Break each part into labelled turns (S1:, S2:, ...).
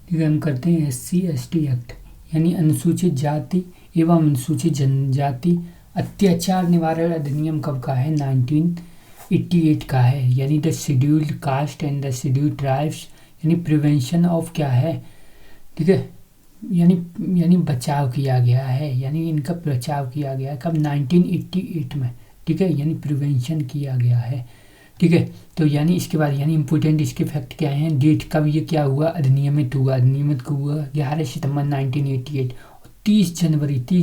S1: ठीक है, हम करते हैं SC/ST एक्ट, यानी अनुसूचित जाति एवं अनुसूचित जनजाति अत्याचार निवारण अधिनियम कब का है? 1988 का है। यानी the scheduled caste and the scheduled tribes, यानी प्रिवेंशन ऑफ क्या है, ठीक है, यानी बचाव किया गया है, यानी इनका बचाव किया गया है कब? 1988 में, ठीक है, यानी प्रिवेंशन किया गया है, ठीक है। तो यानी इसके बाद यानी इंपॉर्टेंट इसके फैक्ट क्या हैं? डेट कब ये क्या हुआ? अधिनियमित हुआ, अधिनियमित कब हुआ? 11 सितंबर 1988। 30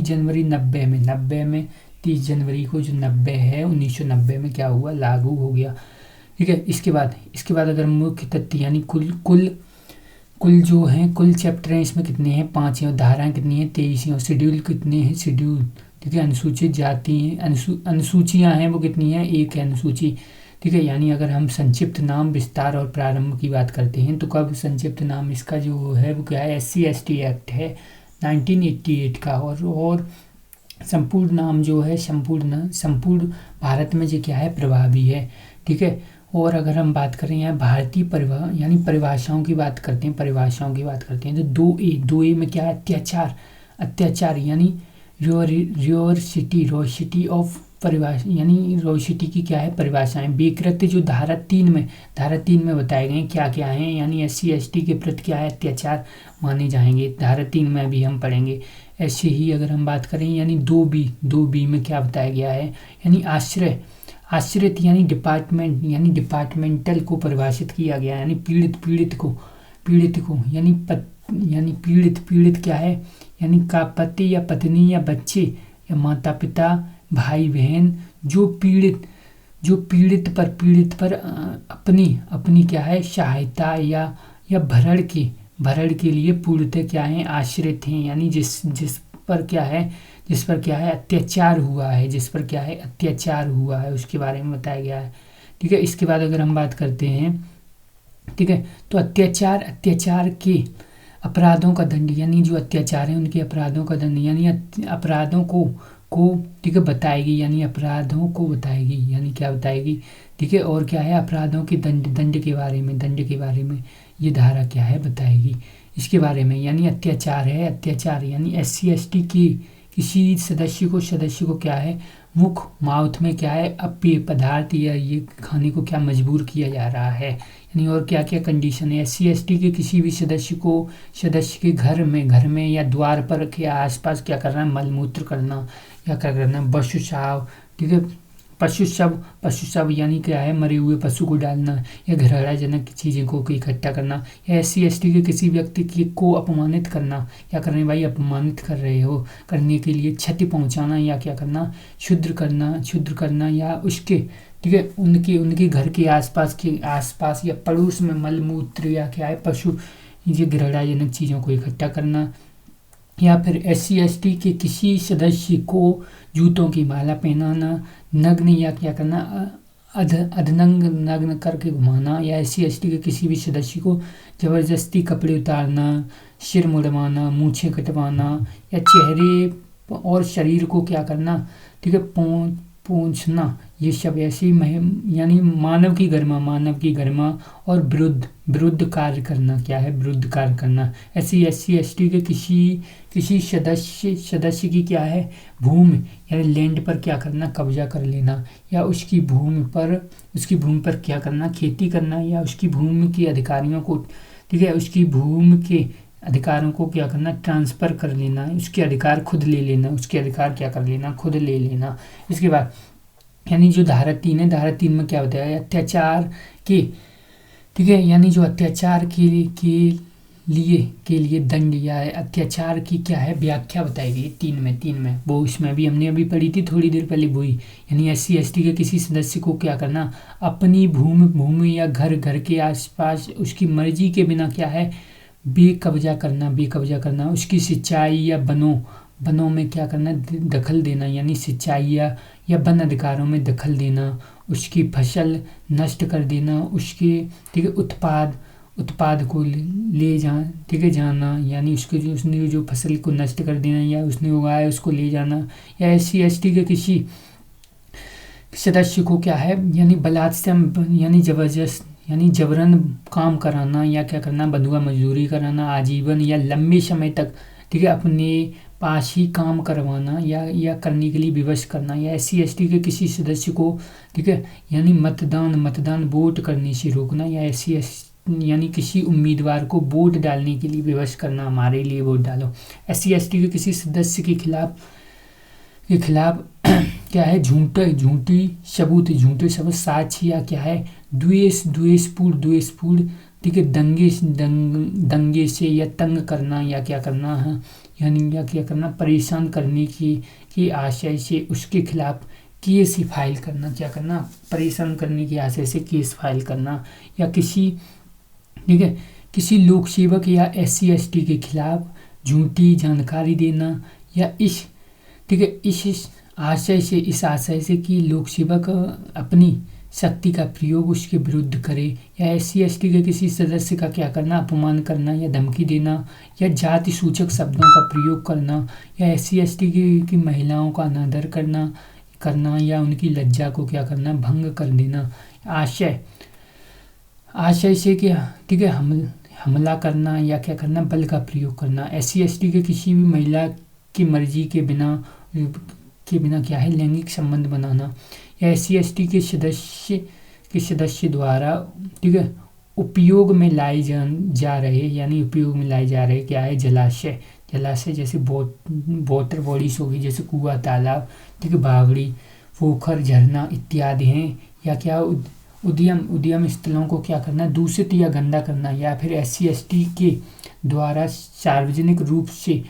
S1: जनवरी 90 में 30 जनवरी को जो 90 है 1990 में क्या हुआ? लागू हो गया, ठीक है। इसके बाद अगर मुख्य तथ्य यानी कुल जो हैं, कुल चैप्टर हैं इसमें कितने हैं? 5 हैं। और धाराएं कितनी हैं? 23 हैं। और शेड्यूल कितने हैं? शेड्यूल, ठीक है, अनुसूचित जाति अनुसूचियां हैं वो कितनी हैं? 1 है अनुसूची, ठीक है। यानी अगर हम संक्षिप्त नाम विस्तार और प्रारंभ की बात करते हैं तो कब संक्षिप्त नाम इसका जो है वो क्या है? SC/ST एक्ट है 1988 का। और संपूर्ण नाम जो है संपूर्ण भारत में जो क्या है? प्रभावी है, ठीक है। और अगर हम बात करें यहाँ भारतीय यानी परिभाषाओं की बात करते हैं तो 2A में क्या है? अत्याचार यानी रोसिटी ऑफ परिभाषा, यानी रोसिटी की क्या है? परिभाषाएं। बेकृत्य जो धारा 3 में बताए गए क्या क्या हैं, यानी SC/ST के प्रति क्या है? अत्याचार माने जाएंगे, धारा 3 में भी हम पढ़ेंगे। ऐसे ही अगर हम बात करें यानी 2B में क्या बताया गया है? यानी आश्रित यानी डिपार्टमेंट, यानी डिपार्टमेंटल को परिभाषित किया गया है, यानी पीड़ित को यानी पीड़ित क्या है? यानी का पति या पत्नी या बच्चे या माता पिता भाई बहन जो पीड़ित पर अपनी क्या है? सहायता या भरण के लिए पूर्णतः क्या है? आश्रित हैं, यानी जिस पर क्या है? अत्याचार हुआ है उसके बारे में बताया गया है, ठीक है। इसके बाद अगर हम बात करते हैं, ठीक है, तो अत्याचार के अपराधों का दंड, यानी जो अत्याचार है उनके अपराधों का दंड, यानी अपराधों को ठीक है बताएगी, यानी अपराधों को बताएगी, यानी क्या बताएगी, ठीक है। और क्या है? अपराधों के दंड के बारे में ये धारा क्या है? बताएगी इसके बारे में। यानी अत्याचार यानी SC/ST की किसी सदस्य को क्या है? मुख माउथ में क्या है? अपेय पदार्थ या ये खाने को क्या मजबूर किया जा रहा है, यानी और क्या क्या कंडीशन है? SC/ST के किसी भी सदस्य के घर में या द्वार पर के आसपास क्या करना? मलमूत्र करना या क्या करना? पशुचाव, ठीक है, पशुचाव यानी क्या है? मरे हुए पशु को डालना या घृणाजनक चीज़ों को इकट्ठा करना, या SC/ST के किसी व्यक्ति को अपमानित करना, क्या करने भाई? अपमानित कर रहे हो, करने के लिए क्षति पहुंचाना या क्या करना? क्षुद्र करना या उसके, ठीक है, उनके घर के आसपास या पड़ोस में मलमूत्र या क्या है? पशु ये घृणाजनक चीज़ों को इकट्ठा करना, या फिर SC/ST के किसी सदस्य को जूतों की माला पहनाना, नग्न या क्या करना? अधनंग नग्न करके घुमाना, या SC/ST के किसी भी सदस्य को जबरदस्ती कपड़े उतारना, सिर मुड़वाना, मूछें कटवाना, या चेहरे और शरीर को क्या करना? ठीक है, पोंछना, ये सब ऐसी यानी मानव की गरिमा और विरुद्ध कार्य करना, क्या है? विरुद्ध कार्य करना। ऐसी SC/ST के किसी सदस्य की क्या है? भूमि यानी लैंड पर क्या करना? कब्जा कर लेना, या उसकी भूमि पर क्या करना? खेती करना, या उसकी भूमि के अधिकारियों को, ठीक है, उसकी भूमि के अधिकारों को क्या करना? ट्रांसफ़र कर लेना, उसके अधिकार खुद ले लेना, खुद ले लेना। इसके बाद यानी जो धारा 3 है, धारा 3 में क्या बताया? अत्याचार के, ठीक है, यानी जो अत्याचार के लिए दंड या अत्याचार की क्या है? व्याख्या बताई गई 3 में वो इसमें भी हमने अभी पढ़ी थी थोड़ी देर पहले वही। यानी SC/ST के किसी सदस्य को क्या करना? अपनी भूमि या घर के आसपास उसकी मर्जी के बिना क्या है? बेकब्जा करना, उसकी सिंचाई या वनों में क्या करना? दखल देना, यानी सिंचाई या वन अधिकारों में दखल देना, उसकी फसल नष्ट कर देना, उसके, ठीक है, उत्पाद को ले जाना, यानी उसने जो फसल को नष्ट कर देना या उसने उगाया उसको ले जाना, या SC/ST के किसी सदस्य को क्या है? यानी बलात्कार यानी यानी जबरन काम कराना या क्या करना, बंधुआ मजदूरी कराना, आजीवन या लंबे समय तक, ठीक है, अपने पास ही काम करवाना या करने के लिए विवश करना, या SC/ST के किसी सदस्य को, ठीक है, यानी मतदान वोट करने से रोकना, या यानी किसी उम्मीदवार को वोट डालने के लिए विवश करना, हमारे लिए वोट डालो। SC/ST के किसी सदस्य के खिलाफ क्या है, झूठे सबूत, साक्ष्य या क्या है, द्वेषपूर्ण, ठीक है, दंगे से या तंग करना या क्या करना है, यानी या क्या करना, परेशान करने की आशय से उसके खिलाफ केस फाइल करना, क्या करना, परेशान करने की आशय से केस फाइल करना, या ठीक है, किसी लोक सेवक या SC/ST के खिलाफ झूठी जानकारी देना, या ठीक है, इस आशय से कि लोक सेवक अपनी शक्ति का प्रयोग उसके विरुद्ध करे, या SC/ST के किसी सदस्य का क्या करना, अपमान करना या धमकी देना, या जाति सूचक शब्दों का प्रयोग करना, या SC/ST की महिलाओं का अनादर करना या उनकी लज्जा को क्या करना, भंग कर देना। आशय से कि, ठीक है, हमला करना या क्या करना, बल का प्रयोग करना। SC/ST के किसी भी महिला की मर्जी के बिना क्या है, लैंगिक संबंध बनाना, या SC/ST के सदस्य द्वारा, ठीक है, उपयोग में लाए जा रहे क्या है, जलाशय जैसे वाटर बॉडीज होगी, जैसे कुआं, तालाब, ठीक है, बावड़ी, पोखर, झरना इत्यादि हैं, या क्या उद्यम स्थलों को क्या करना, दूषित या गंदा करना, या फिर SC/ST के द्वारा सार्वजनिक रूप से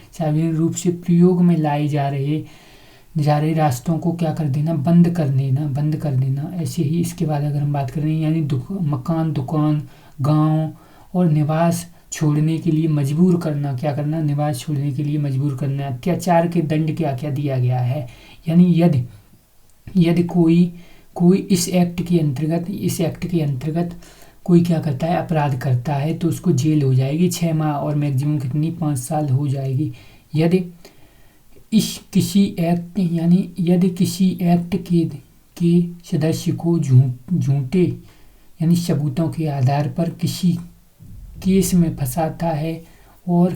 S1: प्रयोग में लाए जा रहे रास्तों को क्या कर देना, बंद कर देना। ऐसे ही इसके बाद अगर हम बात करें, यानी मकान, दुकान, गांव और निवास छोड़ने के लिए मजबूर करना, क्या करना, निवास छोड़ने के लिए मजबूर करना। अत्याचार के दंड क्या क्या दिया गया है, यानी यदि कोई इस एक्ट के अंतर्गत कोई क्या करता है, अपराध करता है, तो उसको जेल हो जाएगी 6 माह और मैक्सिमम कितनी 5 साल हो जाएगी। यदि किसी एक्ट के सदस्य को झूठे यानी सबूतों के आधार पर किसी केस में फंसाता है और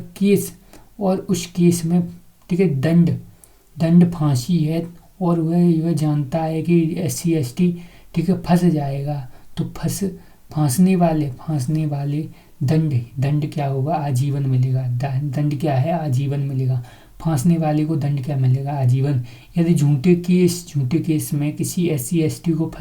S1: उस केस में, ठीक है, दंड फांसी है, और वह जानता है कि SC/ST, ठीक है, फंस जाएगा, तो फांसने वाले दंड क्या होगा, आजीवन मिलेगा। दंड क्या है, आजीवन मिलेगा। फांसने वाले को दंड क्या मिलेगा, आजीवन। यदि झूठे केस में किसी SC/ST को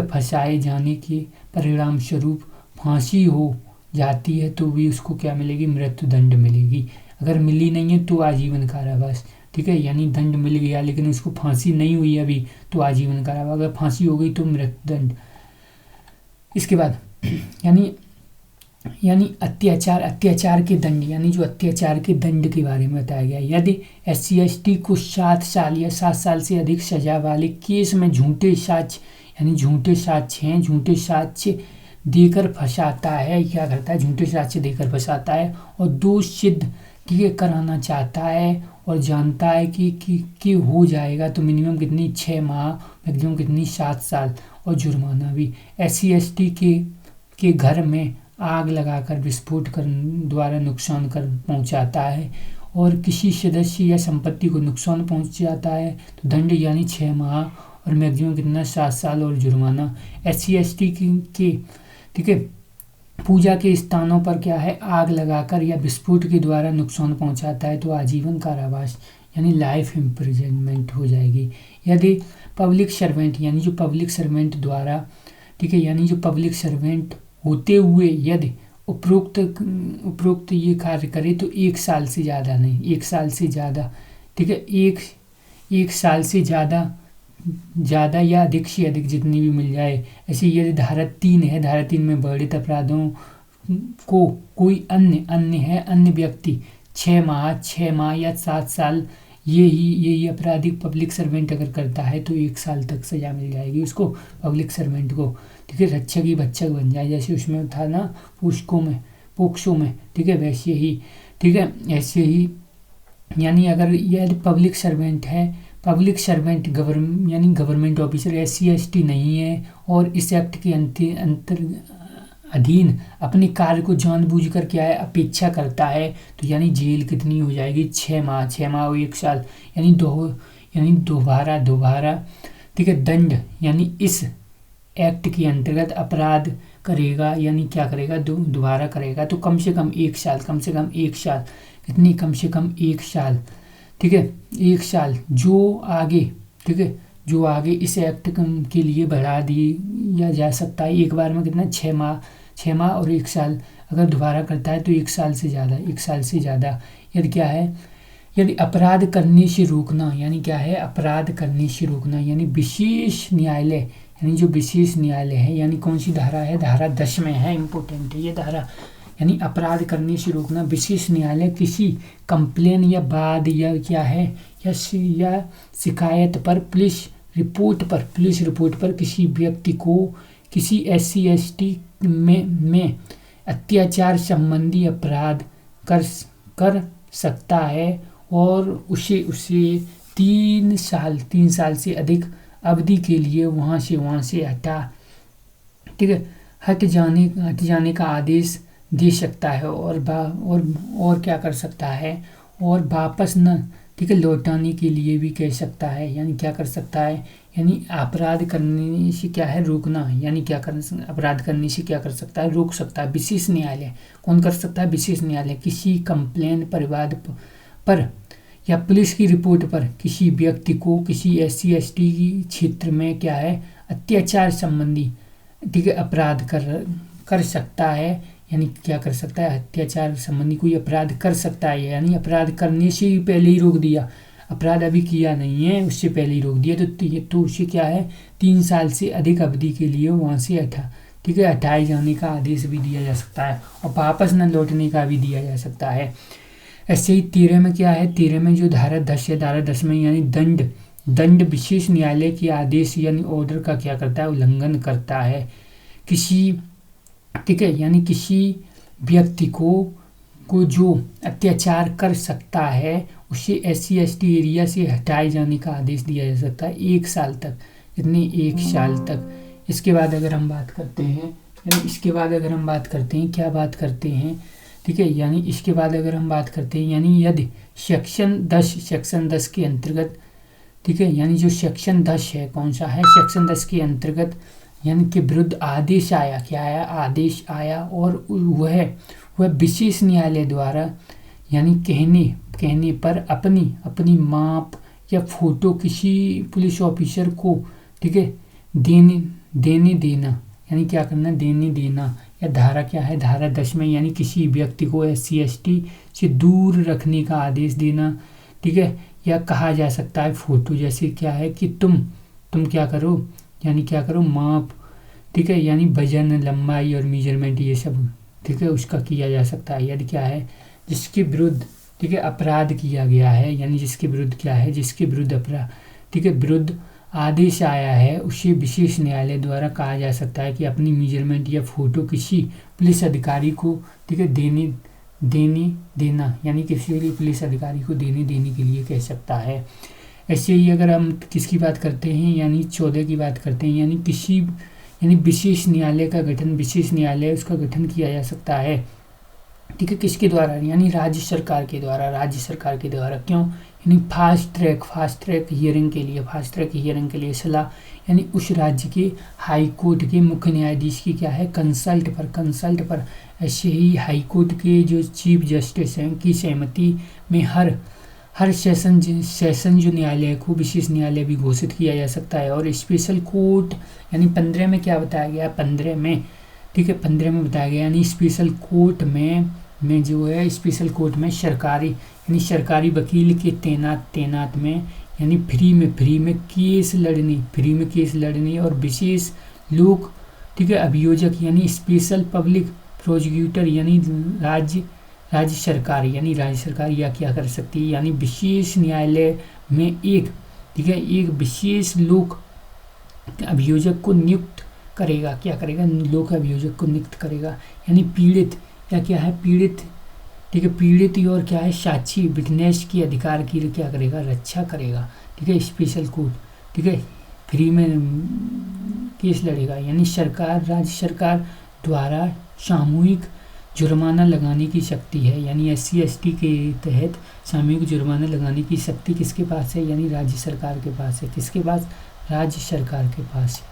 S1: फंसाए जाने के परिणाम स्वरूप फांसी हो जाती है, तो भी उसको क्या मिलेगी, मृत्यु दंड मिलेगी। अगर मिली नहीं है तो आजीवन कारावास, ठीक है, यानी दंड मिल गया लेकिन उसको फांसी नहीं हुई अभी, तो आजीवन कारावास। अगर फांसी हो गई तो मृत्यु दंड। इसके बाद यानी अत्याचार के दंड, यानी जो अत्याचार के दंड के बारे में बताया गया। यदि SC/ST को 7 साल या 7 साल से अधिक सजा वाले केस में झूठे साक्ष्य देकर फंसाता है, क्या करता है, झूठे साक्ष्य देकर फंसाता है, और दोष सिद्ध, ठीक है, कराना चाहता है, और जानता है कि हो जाएगा, तो मिनिमम कितनी 6 माह, मैक्सिमम कितनी 7 साल, और जुर्माना भी। SC/ST के घर में आग लगाकर विस्फोट द्वारा नुकसान पहुंचाता है, और किसी सदस्य या संपत्ति को नुकसान पहुंचाता है, तो दंड यानी 6 माह और मैक्सिमम कितना 7 साल और जुर्माना। SC/ST के, ठीक है, पूजा के स्थानों पर क्या है, आग लगाकर या विस्फोट के द्वारा नुकसान पहुंचाता है, तो आजीवन कारावास यानी लाइफ इम्प्रिजनमेंट हो जाएगी। यदि पब्लिक सर्वेंट, यानी जो पब्लिक सर्वेंट द्वारा, ठीक है, यानी जो पब्लिक सर्वेंट होते हुए यदि उपरोक्त ये कार्य करे, तो 1 साल से ज़्यादा नहीं, 1 साल से ज़्यादा, ठीक है, एक साल से ज़्यादा या अधिक से अधिक जितनी भी मिल जाए। ऐसे यदि धारा 3 है, धारा 3 में वर्णित अपराधों को कोई अन्य व्यक्ति 6 माह या 7 साल, यही आपराधिक पब्लिक सर्वेंट अगर करता है, तो 1 साल तक सजा मिल जाएगी उसको, पब्लिक सर्वेंट को, ठीक है, रक्षक ही भक्षक बन जाए, जैसे उसमें था ना पोक्सो में, ठीक है, वैसे ही, ठीक है, ऐसे ही। यानी अगर यदि पब्लिक सर्वेंट है, पब्लिक सर्वेंट यानी गवर्नमेंट ऑफिसर SC ST नहीं है और इस एक्ट के अधीन अपने कार्य को जानबूझकर क्या है अपेक्षा करता है, तो यानी जेल कितनी हो जाएगी 6 माह, 6 माह और 1 साल, यानी दोबारा ठीक है। दंड यानी इस एक्ट के अंतर्गत अपराध करेगा यानी क्या करेगा दोबारा करेगा तो कम से कम 1 साल, कम से कम 1 साल, कितनी कम से कम 1 साल, ठीक है 1 साल। जो आगे ठीक है जो आगे इस एक्ट के लिए बढ़ा दिया जा सकता है एक बार में कितना 6 माह और 1 साल, अगर दोबारा करता है तो 1 साल से ज़्यादा, 1 साल से ज़्यादा। यदि क्या है यदि अपराध करने से रोकना यानी क्या है अपराध करने से रोकना यानी विशेष न्यायालय यानी जो विशेष न्यायालय है यानी कौन सी धारा है, धारा 10 में है, इम्पोर्टेंट है ये धारा। यानी अपराध करने से रोकना विशेष न्यायालय किसी कंप्लेन या वाद या क्या है या शिकायत पर पुलिस रिपोर्ट पर किसी व्यक्ति को किसी SC ST में अत्याचार संबंधी अपराध कर सकता है और उसे 3 साल से अधिक अवधि के लिए वहाँ से हट जाने का आदेश दे सकता है और क्या कर सकता है और वापस न ठीक है लौटाने के लिए भी कह सकता है। यानी क्या कर सकता है यानी अपराध करने से क्या है रोकना, यानी क्या कर अपराध करने से क्या कर सकता है रोक सकता है। विशेष न्यायालय कौन कर सकता है, विशेष न्यायालय किसी कंप्लेन परिवाद पर या पुलिस की रिपोर्ट पर किसी व्यक्ति को किसी SC ST की क्षेत्र में क्या है अत्याचार संबंधी ठीक है अपराध कर सकता है। यानी क्या कर सकता है अत्याचार संबंधी कोई अपराध कर सकता है, यानी अपराध करने से ही पहले ही रोक दिया, अपराध अभी किया नहीं है उससे पहले ही रोक दिया तो उसे क्या है 3 साल से अधिक अवधि के लिए वहाँ से हटाए जाने का आदेश भी दिया जा सकता है और वापस न लौटने का भी दिया जा सकता है। ऐसे ही 13 में क्या है, 13 में जो धारा 10 है, धारा 10 में यानी दंड विशेष न्यायालय के आदेश यानी ऑर्डर का क्या करता है उल्लंघन करता है किसी ठीक है यानी किसी व्यक्ति को जो अत्याचार कर सकता है उसे SC ST एरिया से हटाए जाने का आदेश दिया जा सकता है 1 साल तक, इतने 1 साल तक। इसके बाद अगर हम बात करते हैं क्या बात करते हैं ठीक है, यानी इसके बाद अगर हम बात करते हैं यानी यदि सेक्शन 10 के अंतर्गत ठीक है यानी जो सेक्शन 10 है कौन सा है सेक्शन 10 के अंतर्गत यानी के विरुद्ध आदेश आया, क्या आया आदेश आया और वह विशेष न्यायालय द्वारा यानी कहने पर अपनी माप या फोटो किसी पुलिस ऑफिसर को ठीक है देने देना यानी क्या करना देने देना, या धारा क्या है धारा 10 में यानी किसी व्यक्ति को SC ST से दूर रखने का आदेश देना ठीक है। या कहा जा सकता है फोटो जैसे क्या है कि तुम क्या करो यानी क्या करो माप ठीक है यानी वजन लंबाई और मेजरमेंट ये सब ठीक है उसका किया जा सकता है। यदि क्या है जिसके विरुद्ध ठीक है अपराध किया गया है यानी जिसके विरुद्ध क्या है जिसके विरुद्ध अपराध ठीक है विरुद्ध आदेश आया है उसे विशेष न्यायालय द्वारा कहा जा सकता है कि अपनी मेजरमेंट या फोटो किसी पुलिस अधिकारी को ठीक है देना यानी किसी भी पुलिस अधिकारी को देने के लिए कह सकता है। ऐसे ही अगर हम किसकी बात करते हैं यानी 14 की बात करते हैं यानी विशेष न्यायालय का गठन, विशेष न्यायालय उसका गठन किया जा सकता है ठीक है किसके द्वारा यानी राज्य सरकार के द्वारा। क्यों यानी फास्ट ट्रैक हियरिंग के लिए सलाह यानी उस राज्य के हाई कोर्ट के मुख्य न्यायाधीश की क्या है कंसल्ट पर। ऐसे ही हाई कोर्ट के जो चीफ जस्टिस हैं की सहमति में हर सेशन जो न्यायालय को विशेष न्यायालय भी घोषित किया जा सकता है। और स्पेशल कोर्ट यानी 15 में क्या बताया गया 15 में ठीक है 15 में बताया गया यानी स्पेशल कोर्ट में जो है स्पेशल कोर्ट में सरकारी वकील के तैनात में यानी फ्री में केस लड़ने और विशेष लोक ठीक है अभियोजक यानी स्पेशल पब्लिक प्रोसिक्यूटर यानी राज्य सरकार या क्या कर सकती है यानी विशेष न्यायालय में एक विशेष लोक अभियोजक को नियुक्त करेगा, क्या करेगा लोक अभियोजक को नियुक्त करेगा। यानी पीड़ित या क्या है पीड़ित ठीक है। पीड़ित और क्या है, साक्षी विटनेस की अधिकार की क्या करेगा, रक्षा करेगा। ठीक है। स्पेशल कोर्ट, ठीक है, फ्री में केस लड़ेगा। यानी सरकार, राज्य सरकार द्वारा सामूहिक जुर्माना लगाने की शक्ति है। यानी SC/ST के तहत सामूहिक जुर्माना लगाने की शक्ति किसके पास है, यानी राज्य सरकार के पास है। किसके पास, राज्य सरकार के पास है।